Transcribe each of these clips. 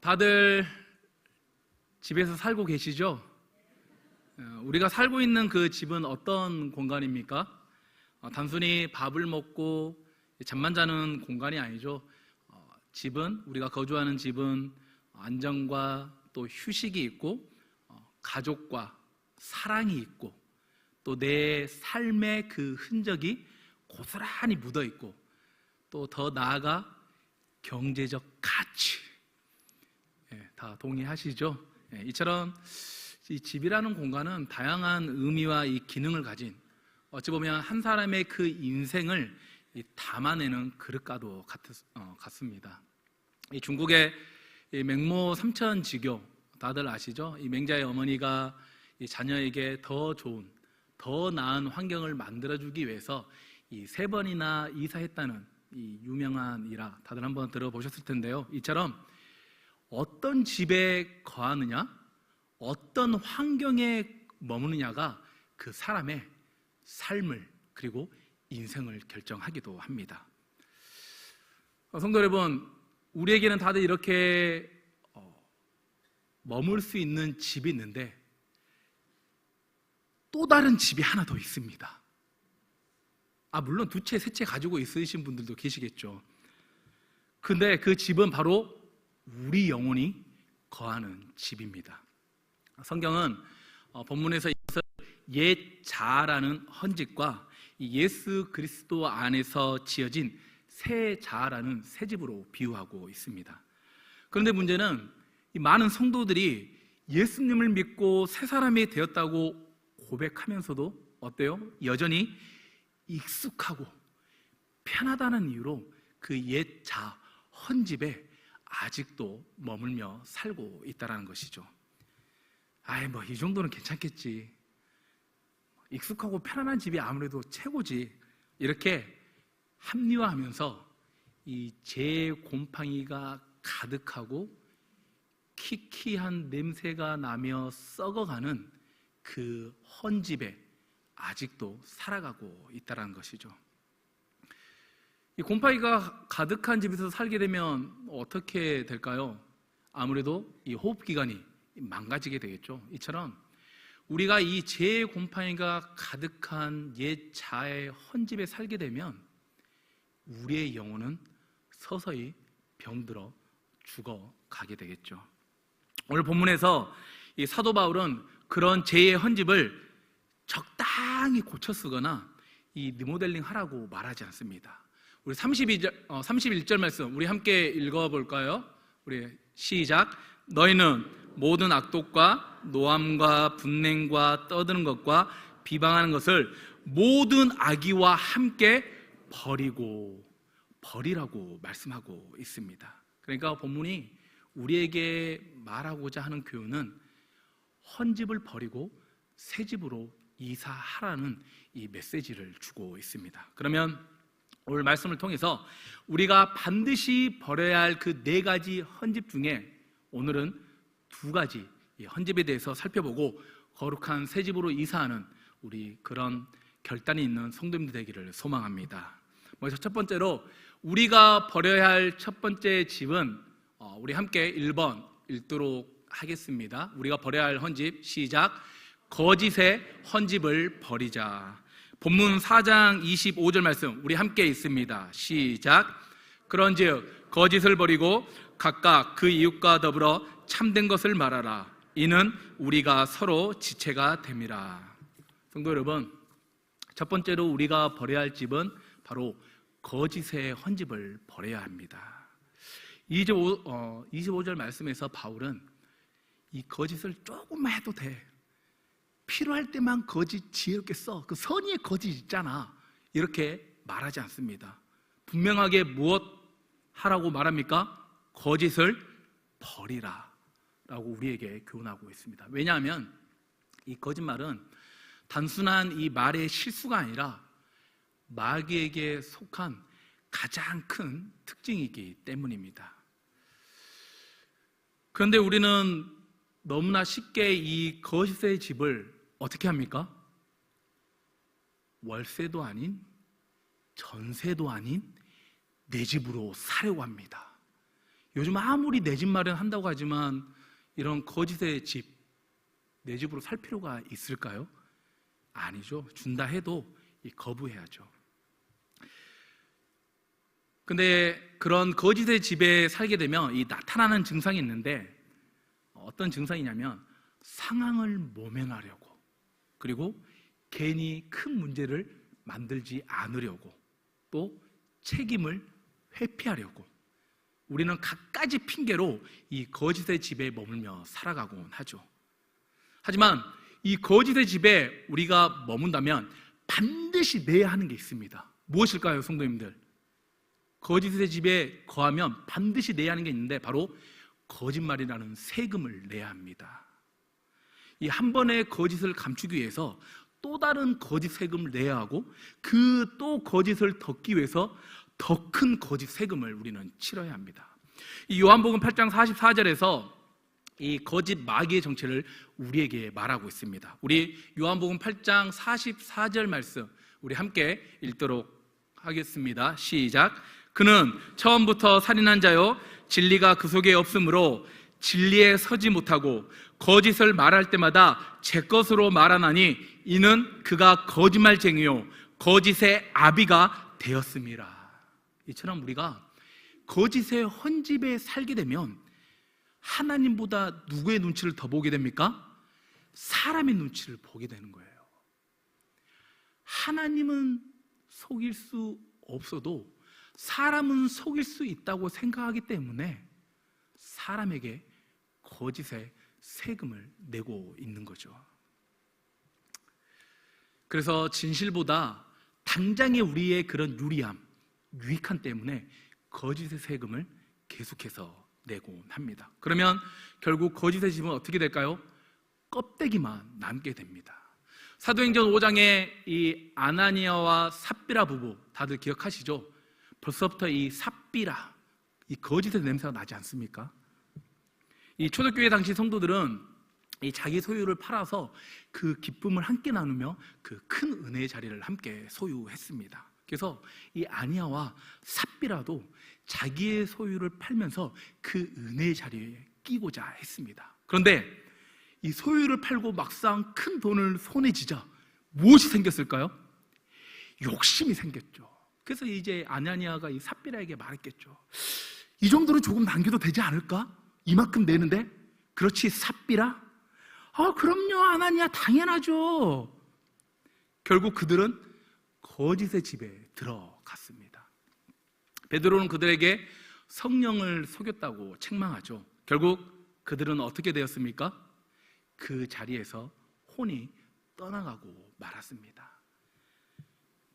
다들 집에서 살고 계시죠? 우리가 살고 있는 그 집은 어떤 공간입니까? 단순히 밥을 먹고 잠만 자는 공간이 아니죠. 우리가 거주하는 집은 안정과 또 휴식이 있고 가족과 사랑이 있고 또 내 삶의 그 흔적이 고스란히 묻어 있고 또 더 나아가 경제적 가치, 다 동의하시죠? 이처럼 이 집이라는 공간은 다양한 의미와 이 기능을 가진, 어찌 보면 한 사람의 그 인생을 담아내는 그릇과도 같습니다. 이 중국의 이 맹모 삼천지교 다들 아시죠? 이 맹자의 어머니가 이 자녀에게 더 좋은, 더 나은 환경을 만들어주기 위해서 이 3번이나 이사했다는 이 유명한 일화 다들 한번 들어보셨을 텐데요. 이처럼 어떤 집에 거하느냐, 어떤 환경에 머무느냐가 그 사람의 삶을 그리고 인생을 결정하기도 합니다. 성도 여러분, 우리에게는 다들 이렇게 머물 수 있는 집이 있는데 또 다른 집이 하나 더 있습니다. 물론 2채, 3채 가지고 있으신 분들도 계시겠죠. 근데 그 집은 바로 우리 영혼이 거하는 집입니다. 성경은 본문에서 이것을 옛 자아라는 헌집과 예수 그리스도 안에서 지어진 새 자아라는 새 집으로 비유하고 있습니다. 그런데 문제는 이 많은 성도들이 예수님을 믿고 새 사람이 되었다고 고백하면서도 어때요? 여전히 익숙하고 편하다는 이유로 그 옛 자아, 헌집에 아직도 머물며 살고 있다는 것이죠. 이 정도는 괜찮겠지, 익숙하고 편안한 집이 아무래도 최고지, 이렇게 합리화하면서 이 재곰팡이가 가득하고 키키한 냄새가 나며 썩어가는 그 헌집에 아직도 살아가고 있다는 것이죠. 이 곰팡이가 가득한 집에서 살게 되면 어떻게 될까요? 아무래도 이 호흡기관이 망가지게 되겠죠. 이처럼 우리가 이 재곰팡이가 가득한 옛 자아의 헌집에 살게 되면 우리의 영혼은 서서히 병들어 죽어가게 되겠죠. 오늘 본문에서 이 사도 바울은 그런 죄의 헌집을 적당히 고쳐 쓰거나 이 리모델링 하라고 말하지 않습니다. 우리 31절 말씀 우리 함께 읽어볼까요? 우리 시작. 너희는 모든 악독과 노함과 분냉과 떠드는 것과 비방하는 것을 모든 악의와 함께 버리라고 말씀하고 있습니다. 그러니까 본문이 우리에게 말하고자 하는 교훈은 헌집을 버리고 새 집으로 이사하라는 이 메시지를 주고 있습니다. 그러면 오늘 말씀을 통해서 우리가 반드시 버려야 할 그 4가지 헌집 중에 오늘은 2가지 헌집에 대해서 살펴보고 거룩한 새 집으로 이사하는 우리 그런 결단이 있는 성도님들 되기를 소망합니다. 먼저 첫 번째로 우리가 버려야 할 첫 번째 집은 우리 함께 1번 읽도록 하겠습니다. 우리가 버려야 할 헌집, 시작. 거짓의 헌집을 버리자. 본문 4장 25절 말씀 우리 함께 읽습니다. 시작. 그런즉 거짓을 버리고 각각 그 이웃과 더불어 참된 것을 말하라. 이는 우리가 서로 지체가 됨이라. 성도 여러분, 첫 번째로 우리가 버려야 할 집은 바로 거짓의 헌집을 버려야 합니다. 25절 말씀에서 바울은 이 거짓을 조금만 해도 돼, 필요할 때만 거짓 지혜롭게 써, 그 선의의 거짓 있잖아, 이렇게 말하지 않습니다. 분명하게 무엇 하라고 말합니까? 거짓을 버리라 라고 우리에게 교훈하고 있습니다. 왜냐하면 이 거짓말은 단순한 이 말의 실수가 아니라 마귀에게 속한 가장 큰 특징이기 때문입니다. 그런데 우리는 너무나 쉽게 이 거짓의 집을 어떻게 합니까? 월세도 아닌, 전세도 아닌 내 집으로 사려고 합니다. 요즘 아무리 내 집 마련한다고 하지만 이런 거짓의 집, 내 집으로 살 필요가 있을까요? 아니죠. 준다 해도 거부해야죠. 근데 그런 거짓의 집에 살게 되면 이 나타나는 증상이 있는데, 어떤 증상이냐면 상황을 모면하려고, 그리고 괜히 큰 문제를 만들지 않으려고, 또 책임을 회피하려고, 우리는 갖가지 핑계로 이 거짓의 집에 머물며 살아가곤 하죠. 하지만 이 거짓의 집에 우리가 머문다면 반드시 내야 하는 게 있습니다. 무엇일까요, 성도님들? 거짓의 집에 거하면 반드시 내야 하는 게 있는데, 바로 거짓말이라는 세금을 내야 합니다. 이 한 번의 거짓을 감추기 위해서 또 다른 거짓 세금을 내야 하고, 그 또 거짓을 덮기 위해서 더 큰 거짓 세금을 우리는 치러야 합니다. 이 요한복음 8장 44절에서 이 거짓 마귀의 정체를 우리에게 말하고 있습니다. 우리 요한복음 8장 44절 말씀 우리 함께 읽도록 하겠습니다. 시작. 그는 처음부터 살인한 자요, 진리가 그 속에 없으므로 진리에 서지 못하고 거짓을 말할 때마다 제 것으로 말하나니 이는 그가 거짓말쟁이요 거짓의 아비가 되었음이라. 이처럼 우리가 거짓의 헌집에 살게 되면 하나님보다 누구의 눈치를 더 보게 됩니까? 사람의 눈치를 보게 되는 거예요. 하나님은 속일 수 없어도 사람은 속일 수 있다고 생각하기 때문에 사람에게 거짓의 세금을 내고 있는 거죠. 그래서 진실보다 당장의 우리의 그런 유익함 때문에 거짓의 세금을 계속해서 내곤 합니다. 그러면 결국 거짓의 집은 어떻게 될까요? 껍데기만 남게 됩니다. 사도행전 5장에 이 아나니아와 삽비라 부부, 다들 기억하시죠? 벌써부터 이 삽비라, 이 거짓의 냄새가 나지 않습니까? 이 초대교회 당시 성도들은 이 자기 소유를 팔아서 그 기쁨을 함께 나누며 그 큰 은혜의 자리를 함께 소유했습니다. 그래서 이 아니아와 삽비라도 자기의 소유를 팔면서 그 은혜의 자리에 끼고자 했습니다. 그런데 이 소유를 팔고 막상 큰 돈을 손에 쥐자 무엇이 생겼을까요? 욕심이 생겼죠. 그래서 이제 아나니아가 이 삽비라에게 말했겠죠. 이 정도는 조금 남겨도 되지 않을까? 이만큼 내는데? 그렇지 삽비라? 그럼요 아나니아 당연하죠. 결국 그들은 거짓의 집에 들어갔습니다. 베드로는 그들에게 성령을 속였다고 책망하죠. 결국 그들은 어떻게 되었습니까? 그 자리에서 혼이 떠나가고 말았습니다.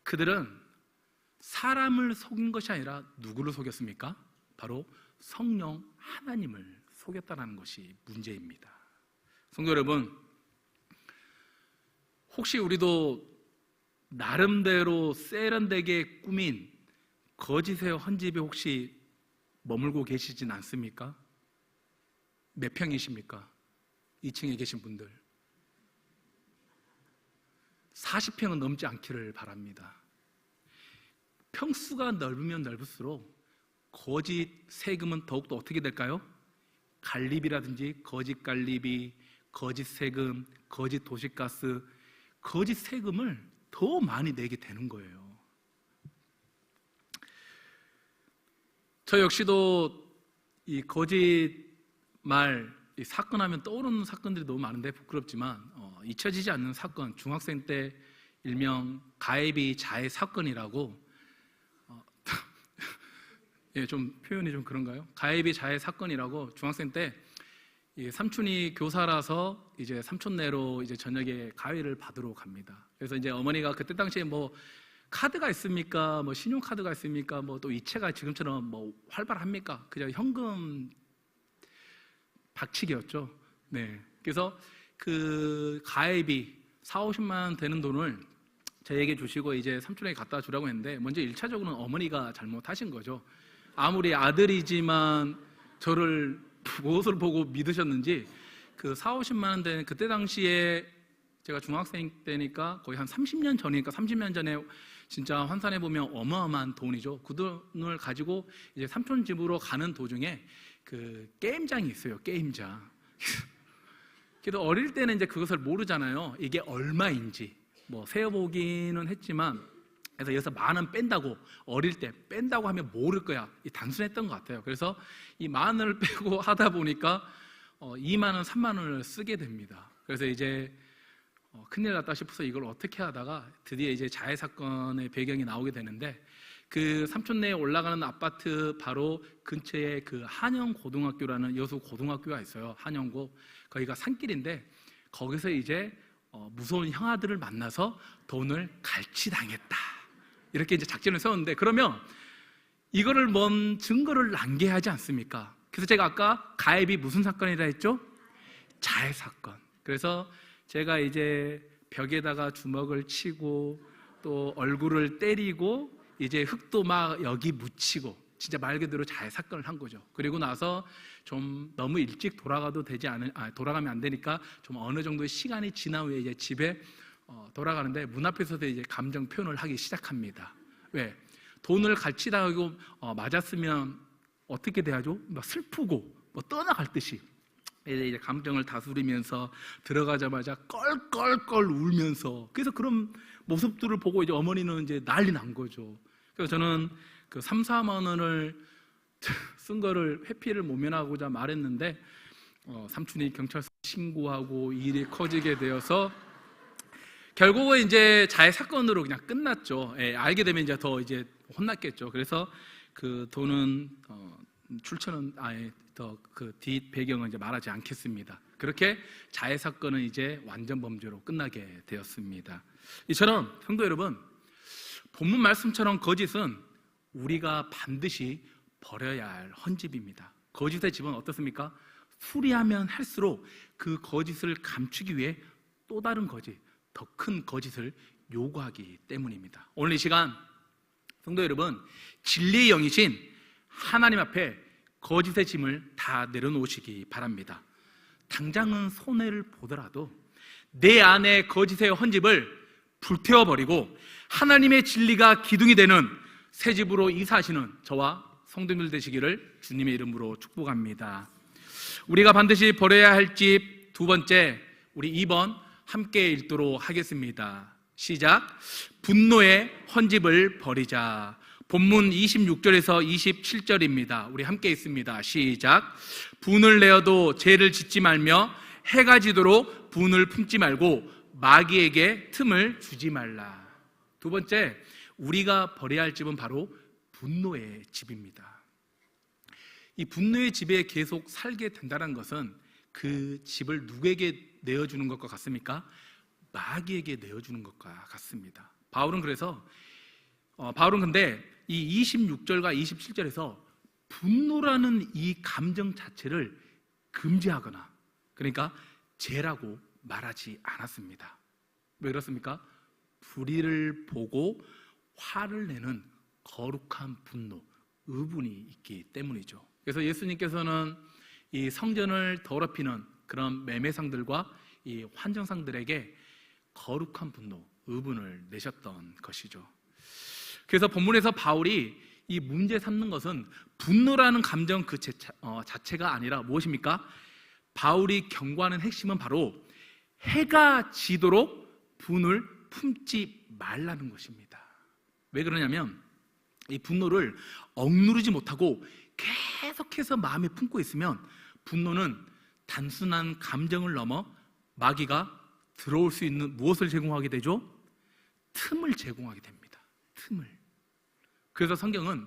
그들은 사람을 속인 것이 아니라 누구를 속였습니까? 바로 성령 하나님을 속였다는 것이 문제입니다. 성도 여러분, 혹시 우리도 나름대로 세련되게 꾸민 거짓의 헌집에 혹시 머물고 계시진 않습니까? 몇 평이십니까? 2층에 계신 분들 40평은 넘지 않기를 바랍니다. 평수가 넓으면 넓을수록 거짓 세금은 더욱더 어떻게 될까요? 관리비라든지 거짓 관리비, 거짓 세금, 거짓 도시가스, 거짓 세금을 더 많이 내게 되는 거예요. 저 역시도 이 거짓말 이 사건 하면 떠오르는 사건들이 너무 많은데 부끄럽지만 잊혀지지 않는 사건, 중학생 때 일명 가해비 자해 사건이라고 예, 좀 표현이 좀 그런가요? 가해비 자해 사건이라고 중학생 때 삼촌이 교사라서 이제 삼촌네로 이제 저녁에 가해를 받으러 갑니다. 그래서 이제 어머니가 그때 당시에 뭐 카드가 있습니까? 뭐 신용카드가 있습니까? 뭐 또 이체가 지금처럼 뭐 활발합니까? 그냥 현금 박치기였죠. 네. 그래서 그 가해비 40-50만 원 되는 돈을 저에게 주시고 이제 삼촌에게 갖다 주라고 했는데, 먼저 1차적으로는 어머니가 잘못하신 거죠. 아무리 아들이지만 저를 무엇을 보고 믿으셨는지 그 40-50만 원 되는 그때 당시에 제가 중학생 때니까 거의 한 30년 전이니까 30년 전에 진짜 환산해 보면 어마어마한 돈이죠. 그 돈을 가지고 이제 삼촌 집으로 가는 도중에 그 게임장이 있어요. 게임장. 그래도 어릴 때는 이제 그것을 모르잖아요. 이게 얼마인지. 뭐 세어보기는 했지만, 그래서 여기서 만 원 뺀다고, 어릴 때 뺀다고 하면 모를 거야. 단순했던 것 같아요. 그래서 이 만 원을 빼고 하다 보니까 2만 원, 3만 원을 쓰게 됩니다. 그래서 이제 큰일 났다 싶어서 이걸 어떻게 하다가 드디어 이제 자해 사건의 배경이 나오게 되는데, 그 삼촌네에 올라가는 아파트 바로 근처에 그 한영고등학교라는 여수 고등학교가 있어요. 한영고. 거기가 산길인데, 거기서 이제 무서운 형아들을 만나서 돈을 갈취당했다, 이렇게 이제 작전을 세웠는데, 그러면 이거를 뭔 증거를 남겨야 하지 않습니까? 그래서 제가 아까 가해비 무슨 사건이라 했죠? 자해 사건. 그래서 제가 이제 벽에다가 주먹을 치고 또 얼굴을 때리고 이제 흙도 막 여기 묻히고, 진짜 말 그대로 자해 사건을 한 거죠. 그리고 나서 좀 너무 일찍 돌아가면 안 되니까 좀 어느 정도의 시간이 지난 후에 이제 집에 돌아가는데, 문 앞에서도 이제 감정 표현을 하기 시작합니다. 왜? 돈을 갈취당하고 맞았으면 어떻게 돼야죠? 막 슬프고 뭐 떠나갈 듯이 이제 감정을 다스리면서 들어가자마자 껄껄껄 울면서, 그래서 그런 모습들을 보고 이제 어머니는 이제 난리 난 거죠. 그래서 저는 그 3, 4만 원을 쓴 거를 회피를 모면하고자 말했는데, 삼촌이 경찰서 신고하고 일이 커지게 되어서 결국은 이제 자해 사건으로 그냥 끝났죠. 예, 알게 되면 이제 더 이제 혼났겠죠. 그래서 그 돈은 출처는 아예 더 그 뒷 배경은 이제 말하지 않겠습니다. 그렇게 자해 사건은 이제 완전 범죄로 끝나게 되었습니다. 이처럼 성도 여러분, 본문 말씀처럼 거짓은 우리가 반드시 버려야 할 헌집입니다. 거짓의 집은 어떻습니까? 수리하면 할수록 그 거짓을 감추기 위해 또 다른 거짓, 더 큰 거짓을 요구하기 때문입니다. 오늘 이 시간 성도 여러분, 진리의 영이신 하나님 앞에 거짓의 짐을 다 내려놓으시기 바랍니다. 당장은 손해를 보더라도 내 안에 거짓의 헌집을 불태워버리고 하나님의 진리가 기둥이 되는 새 집으로 이사하시는 저와 성도님들 되시기를 주님의 이름으로 축복합니다. 우리가 반드시 버려야 할 집 두 번째, 우리 2번 함께 읽도록 하겠습니다. 시작. 분노의 헌집을 버리자. 본문 26절에서 27절입니다. 우리 함께 읽습니다. 시작. 분을 내어도 죄를 짓지 말며 해가 지도록 분을 품지 말고 마귀에게 틈을 주지 말라. 두 번째, 우리가 버려야 할 집은 바로 분노의 집입니다. 이 분노의 집에 계속 살게 된다는 것은 그 집을 누구에게 내어주는 것과 같습니까? 마귀에게 내어주는 것과 같습니다. 바울은 근데 이 26절과 27절에서 분노라는 이 감정 자체를 금지하거나, 그러니까 죄라고 말하지 않았습니다. 왜 그렇습니까? 불의를 보고 화를 내는 거룩한 분노, 의분이 있기 때문이죠. 그래서 예수님께서는 이 성전을 더럽히는 그런 매매상들과 이 환정상들에게 거룩한 분노, 의분을 내셨던 것이죠. 그래서 본문에서 바울이 이 문제 삼는 것은 분노라는 감정 그 자체가 아니라 무엇입니까? 바울이 경고하는 핵심은 바로 해가 지도록 분을 품지 말라는 것입니다. 왜 그러냐면 이 분노를 억누르지 못하고 계속해서 마음에 품고 있으면 분노는 단순한 감정을 넘어 마귀가 들어올 수 있는 무엇을 제공하게 되죠? 틈을 제공하게 됩니다. 틈을. 그래서 성경은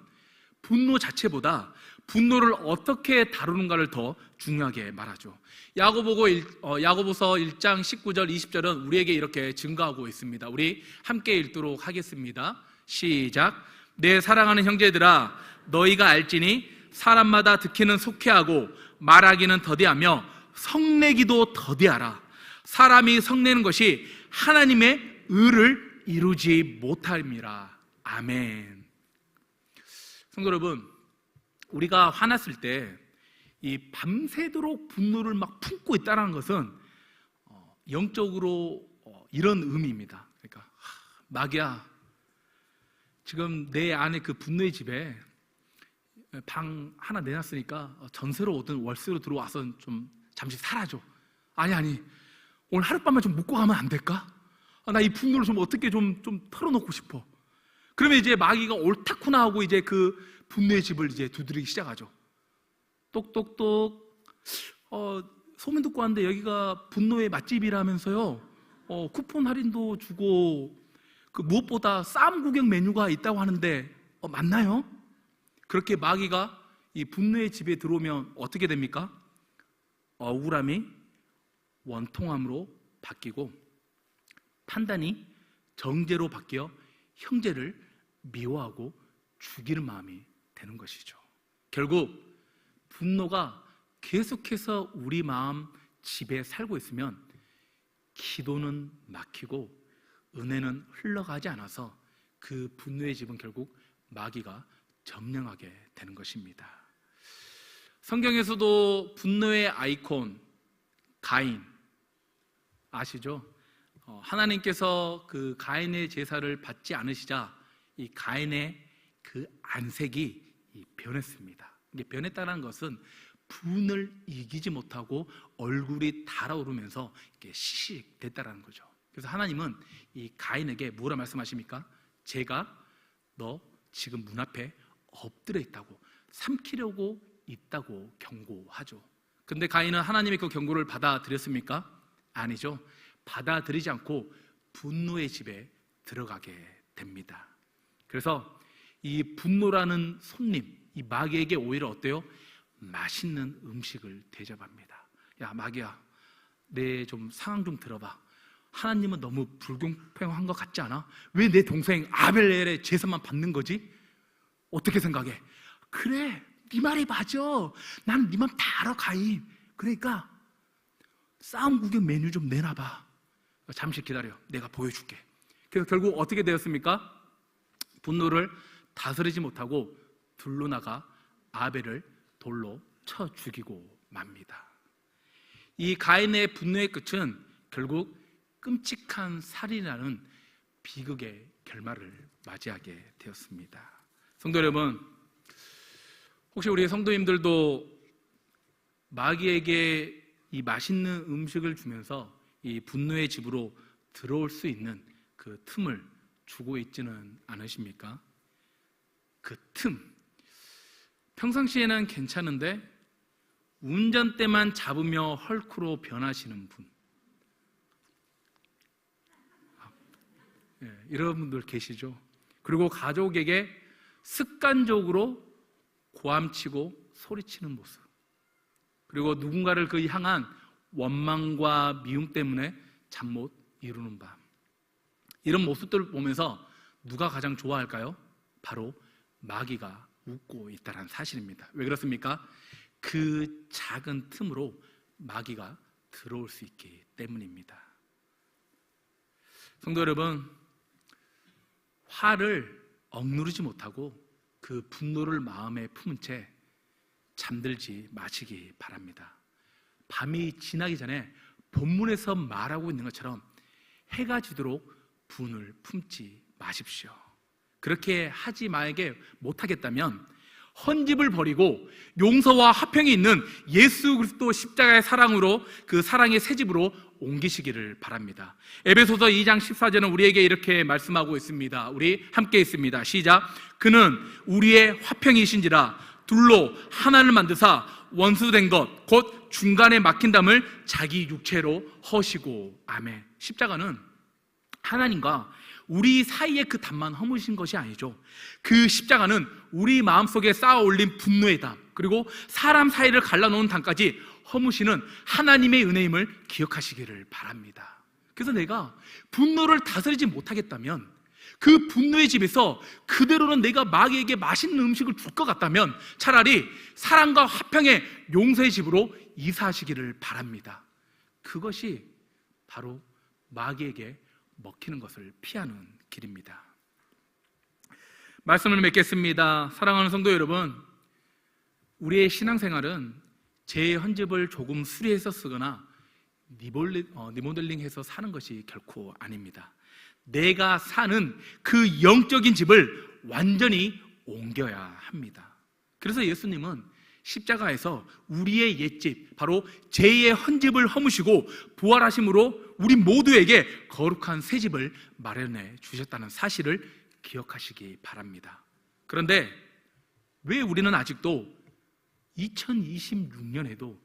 분노 자체보다 분노를 어떻게 다루는가를 더 중요하게 말하죠. 야고보서 1장 19절 20절은 우리에게 이렇게 증거하고 있습니다. 우리 함께 읽도록 하겠습니다. 시작. 내 사랑하는 형제들아, 너희가 알지니 사람마다 듣기는 속회하고 말하기는 더디하며 성내기도 더디하라. 사람이 성내는 것이 하나님의 의를 이루지 못함이라. 아멘. 성도 여러분, 우리가 화났을 때 이 밤새도록 분노를 막 품고 있다는 것은 영적으로 이런 의미입니다. 그러니까 마귀야, 지금 내 안에 그 분노의 집에 방 하나 내놨으니까 전세로 오든 월세로 들어와서 좀 잠시 살아줘. 아니 오늘 하룻밤만 좀 묵고 가면 안 될까? 나 이 분노를 좀 어떻게 좀 털어놓고 싶어. 그러면 이제 마귀가 옳다구나 하고 이제 그 분노의 집을 이제 두드리기 시작하죠. 똑똑똑. 소문 듣고 왔는데 여기가 분노의 맛집이라면서요. 쿠폰 할인도 주고 그 무엇보다 쌈 구경 메뉴가 있다고 하는데 맞나요? 그렇게 마귀가 이 분노의 집에 들어오면 어떻게 됩니까? 억울함이 원통함으로 바뀌고 판단이 정죄로 바뀌어 형제를 미워하고 죽이는 마음이 되는 것이죠. 결국 분노가 계속해서 우리 마음 집에 살고 있으면 기도는 막히고 은혜는 흘러가지 않아서 그 분노의 집은 결국 마귀가 점령하게 되는 것입니다. 성경에서도 분노의 아이콘 가인 아시죠? 하나님께서 그 가인의 제사를 받지 않으시자 이 가인의 그 안색이 변했습니다. 이게 변했다는 것은 분을 이기지 못하고 얼굴이 달아오르면서 이렇게 시식됐다는 거죠. 그래서 하나님은 이 가인에게 뭐라 말씀하십니까? 제가 너 지금 문 앞에 엎드려 있다고, 삼키려고 있다고 경고하죠. 근데 가인은 하나님의 그 경고를 받아들였습니까? 아니죠. 받아들이지 않고 분노의 집에 들어가게 됩니다. 그래서 이 분노라는 손님, 이 마귀에게 오히려 어때요? 맛있는 음식을 대접합니다. 야 마귀야, 내 좀 상황 좀 들어봐. 하나님은 너무 불공평한 것 같지 않아? 왜 내 동생 아벨의 제사만 받는 거지? 어떻게 생각해? 그래, 네 말이 맞아. 난 네 맘 다 알아 가인. 그러니까 싸움 구경 메뉴 좀 내놔봐. 잠시 기다려, 내가 보여줄게. 그래서 결국 어떻게 되었습니까? 분노를 다스리지 못하고 둘로 나가 아벨을 돌로 쳐 죽이고 맙니다. 이 가인의 분노의 끝은 결국 끔찍한 살인이라는 비극의 결말을 맞이하게 되었습니다. 성도 여러분, 혹시 우리 성도님들도 마귀에게 이 맛있는 음식을 주면서 이 분노의 집으로 들어올 수 있는 그 틈을 주고 있지는 않으십니까? 그 틈, 평상시에는 괜찮은데 운전대만 잡으며 헐크로 변하시는 분, 이런 분들 계시죠. 그리고 가족에게 습관적으로 고함치고 소리치는 모습, 그리고 누군가를 그 향한 원망과 미움 때문에 잠 못 이루는 밤, 이런 모습들을 보면서 누가 가장 좋아할까요? 바로 마귀가 웃고 있다는 사실입니다. 왜 그렇습니까? 그 작은 틈으로 마귀가 들어올 수 있기 때문입니다. 성도 여러분, 화를 억누르지 못하고 그 분노를 마음에 품은 채 잠들지 마시기 바랍니다. 밤이 지나기 전에 본문에서 말하고 있는 것처럼 해가 지도록 분을 품지 마십시오. 그렇게 하지 못하겠다면 헌집을 버리고 용서와 화평이 있는 예수 그리스도 십자가의 사랑으로 그 사랑의 새 집으로 옮기시기를 바랍니다. 에베소서 2장 14절은 우리에게 이렇게 말씀하고 있습니다. 우리 함께 있습니다. 시작. 그는 우리의 화평이신지라 둘로 하나를 만드사 원수된 것 곧 중간에 막힌 담을 자기 육체로 허시고. 아멘. 십자가는 하나님과 우리 사이의 그 담만 허무신 것이 아니죠. 그 십자가는 우리 마음속에 쌓아 올린 분노의 담, 그리고 사람 사이를 갈라놓은 담까지 허무시는 하나님의 은혜임을 기억하시기를 바랍니다. 그래서 내가 분노를 다스리지 못하겠다면, 그 분노의 집에서 그대로는 내가 마귀에게 맛있는 음식을 줄 것 같다면 차라리 사랑과 화평의 용서의 집으로 이사하시기를 바랍니다. 그것이 바로 마귀에게 먹히는 것을 피하는 길입니다. 말씀을 맺겠습니다. 사랑하는 성도 여러분, 우리의 신앙생활은 제 헌집을 조금 수리해서 쓰거나 리모델링해서 사는 것이 결코 아닙니다. 내가 사는 그 영적인 집을 완전히 옮겨야 합니다. 그래서 예수님은 십자가에서 우리의 옛집, 바로 죄의 헌집을 허무시고 부활하심으로 우리 모두에게 거룩한 새 집을 마련해 주셨다는 사실을 기억하시기 바랍니다. 그런데 왜 우리는 아직도 2026년에도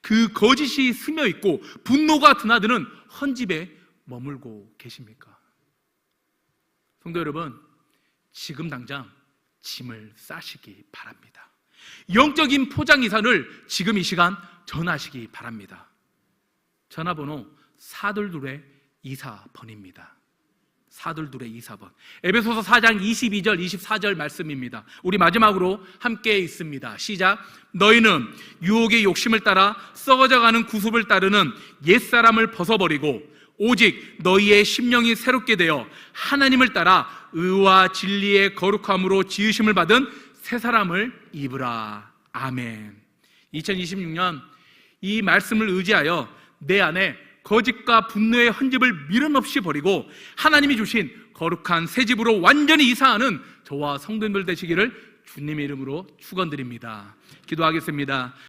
그 거짓이 스며 있고 분노가 드나드는 헌집에 머물고 계십니까? 성도 여러분, 지금 당장 짐을 싸시기 바랍니다. 영적인 포장이사를 지금 이 시간 전하시기 바랍니다. 전화번호 422-24번입니다. 422-24번. 에베소서 4장 22절 24절 말씀입니다. 우리 마지막으로 함께 읽습니다. 시작. 너희는 유혹의 욕심을 따라 썩어져가는 구습을 따르는 옛사람을 벗어버리고 오직 너희의 심령이 새롭게 되어 하나님을 따라 의와 진리의 거룩함으로 지으심을 받은 새 사람을 입으라. 아멘. 2026년 이 말씀을 의지하여 내 안에 거짓과 분노의 헌집을 미련 없이 버리고 하나님이 주신 거룩한 새 집으로 완전히 이사하는 저와 성도님들 되시기를 주님의 이름으로 축원드립니다. 기도하겠습니다.